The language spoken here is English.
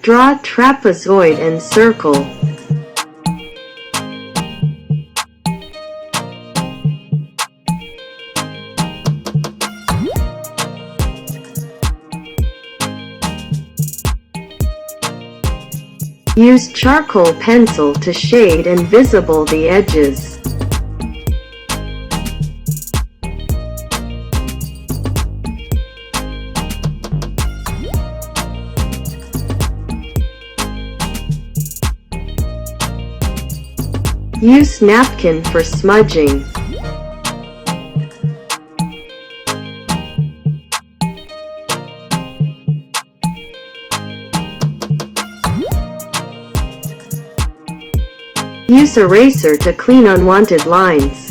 Draw trapezoid and circle. Use charcoal pencil to shade and visible the edges. Use napkin for smudging. Use eraser to clean unwanted lines.